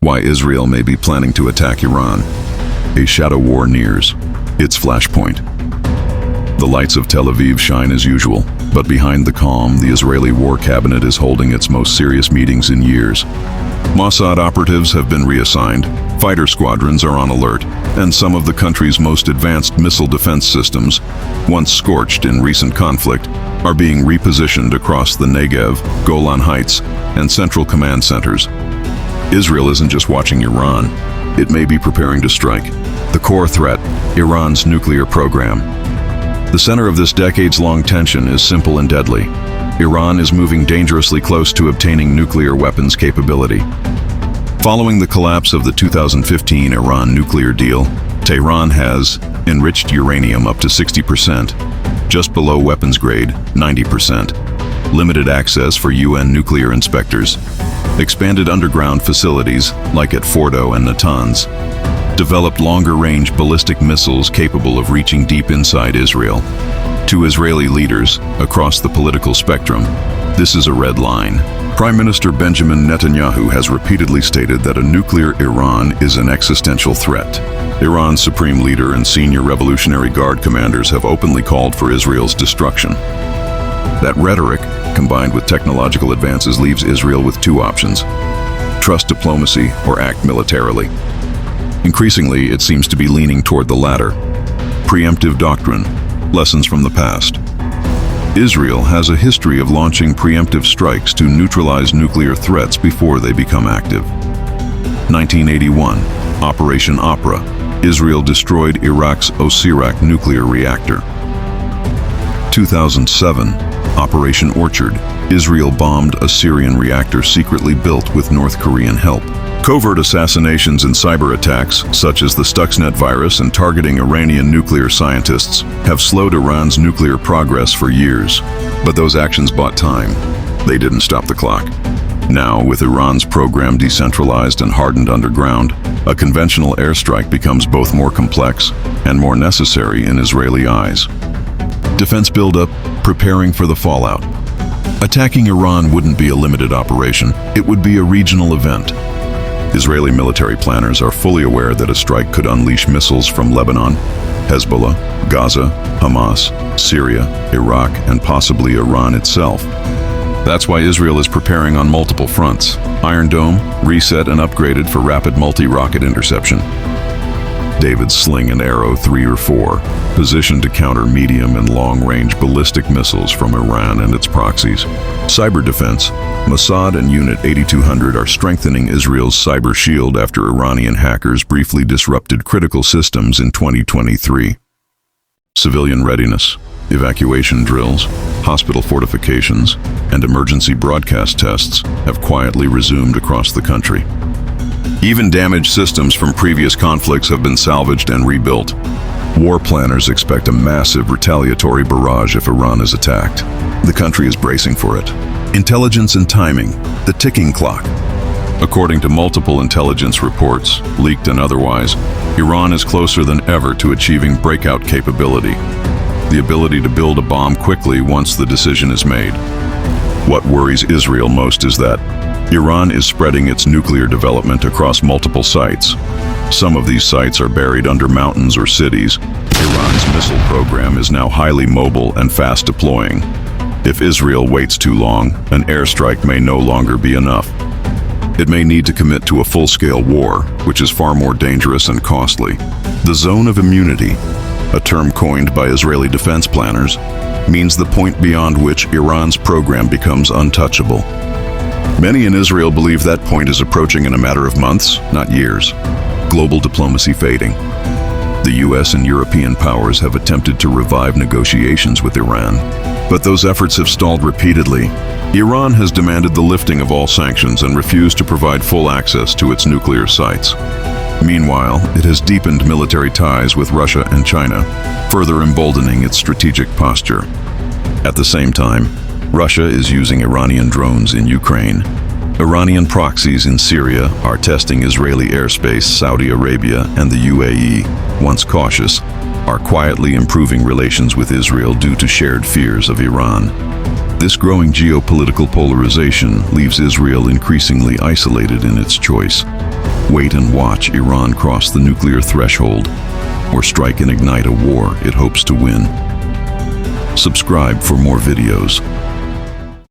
Why Israel may be planning to attack Iran. A shadow war nears. Its flashpoint. The lights of Tel Aviv shine as usual, but behind the calm, the Israeli war cabinet is holding its most serious meetings in years. Mossad operatives have been reassigned, fighter squadrons are on alert, and some of the country's most advanced missile defense systems, once scorched in recent conflict, are being repositioned across the Negev, Golan Heights, and central command centers. Israel isn't just watching Iran, it may be preparing to strike. The core threat, Iran's nuclear program. The center of this decades-long tension is simple and deadly. Iran is moving dangerously close to obtaining nuclear weapons capability. Following the collapse of the 2015 Iran nuclear deal, Tehran has enriched uranium up to 60%, just below weapons grade, 90%, limited access for UN nuclear inspectors, expanded underground facilities like at Fordo and Natanz, developed longer-range ballistic missiles capable of reaching deep inside Israel. To Israeli leaders across the political spectrum, this is a red line. Prime Minister Benjamin Netanyahu has repeatedly stated that a nuclear Iran is an existential threat. Iran's supreme leader and senior Revolutionary Guard commanders have openly called for Israel's destruction. That rhetoric, combined with technological advances, leaves Israel with two options: trust diplomacy or act militarily. Increasingly, it seems to be leaning toward the latter. Preemptive doctrine, lessons from the past. Israel has a history of launching preemptive strikes to neutralize nuclear threats before they become active. 1981, Operation Opera. Israel destroyed Iraq's Osirak nuclear reactor. 2007, Operation Orchard. Israel bombed a Syrian reactor secretly built with North Korean help. Covert assassinations and cyber attacks, such as the Stuxnet virus and targeting Iranian nuclear scientists, have slowed Iran's nuclear progress for years. But those actions bought time. They didn't stop the clock. Now, with Iran's program decentralized and hardened underground, a conventional airstrike becomes both more complex and more necessary in Israeli eyes. Defense buildup, preparing for the fallout. Attacking Iran wouldn't be a limited operation, it would be a regional event. Israeli military planners are fully aware that a strike could unleash missiles from Lebanon, Hezbollah, Gaza, Hamas, Syria, Iraq, and possibly Iran itself. That's why Israel is preparing on multiple fronts: Iron Dome, reset and upgraded for rapid multi-rocket interception; David's Sling and Arrow 3 or 4, positioned to counter medium and long-range ballistic missiles from Iran and its proxies. Cyber defense, Mossad and Unit 8200 are strengthening Israel's cyber shield after Iranian hackers briefly disrupted critical systems in 2023. Civilian readiness, evacuation drills, hospital fortifications, and emergency broadcast tests have quietly resumed across the country. Even damaged systems from previous conflicts have been salvaged and rebuilt. War planners expect a massive retaliatory barrage if Iran is attacked. The country is bracing for it. Intelligence and timing, the ticking clock. According to multiple intelligence reports, leaked and otherwise, Iran is closer than ever to achieving breakout capability, the ability to build a bomb quickly once the decision is made. What worries Israel most is that Iran is spreading its nuclear development across multiple sites. Some of these sites are buried under mountains or cities. Iran's missile program is now highly mobile and fast deploying. If Israel waits too long, an airstrike may no longer be enough. It may need to commit to a full-scale war, which is far more dangerous and costly. The zone of immunity, a term coined by Israeli defense planners, means the point beyond which Iran's program becomes untouchable. Many in Israel believe that point is approaching in a matter of months, not years. Global diplomacy fading. The US and European powers have attempted to revive negotiations with Iran, but those efforts have stalled repeatedly. Iran has demanded the lifting of all sanctions and refused to provide full access to its nuclear sites. Meanwhile, it has deepened military ties with Russia and China, further emboldening its strategic posture. At the same time, Russia is using Iranian drones in Ukraine. Iranian proxies in Syria are testing Israeli airspace. Saudi Arabia and the UAE, once cautious, are quietly improving relations with Israel due to shared fears of Iran. This growing geopolitical polarization leaves Israel increasingly isolated in its choice. Wait and watch Iran cross the nuclear threshold or strike and ignite a war it hopes to win. Subscribe for more videos.